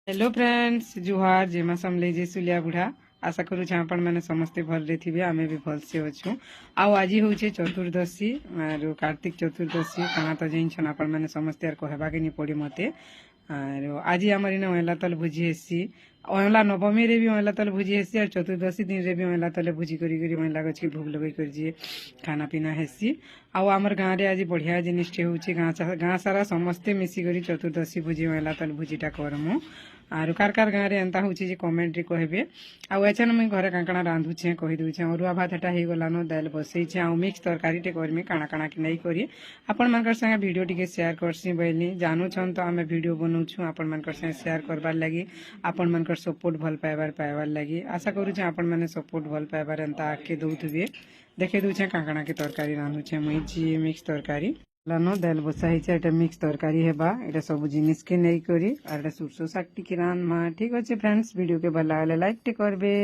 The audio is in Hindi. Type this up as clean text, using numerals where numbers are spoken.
हेलो फ्रेंड्स जुहार जेमा समले जे सुलिया बुढ़ा आशा करूँ आपण मैंने समस्ते भलरे थे आमे भी भलसे अच्छू आज हूँ चतुर्दशी आर कार्तिक चतुर्दशी कहाँ तो जाइन आपण मैंने समस्ते यार कहवाके नहीं पड़ी मते आर आज आम इन अहला तल भोजी हेसी अहला नवमी रे भी अहला तल भोजी हेसी और चतुर्दशी दिन रे भी अहला तले भोजी करी अहला गछ के भोग लगे कर खाना पीना हेसी आमर गाँव में आज बढ़िया जिनटे हूँ गाँ सारा समस्ते मिसिक चतुर्दशी भोजी अहला तल भोजीटा करमु आर कार कार गाँव में एंता हूँ कमेंट रे कहबे आछन मुई घरे काणा रांधुछे कहीदे अरुआ भात एटा हो गलान दाल बसईछे आ मिक्स तरकारी टे करमी काणा काणा कि नहीं करी आपण मानकर संगे वीडियो टिके शेयर करसी बोली जानूछन तो आमे वीडियो बनौछु आपण मानकर संगे शेयर करबार लगी आपण मानकर सपोर्ट भल पाइबार लगी आशा करूछे आपण माने सपोर्ट भल पाइबार एंता आके दउथबे देखे दूछे काणा के तरकारी रांधुछे मुई जी मिक्स तरकारी लानो दाल बसा है एटा मिक्स तरकारी हेबा एटा सब जिनिस के नहीं करी और एटा सुरसो शाग टिके रांधमा ठीक अच्छे फ्रेंड्स वीडियो के भल लागले लाइक टे करबे।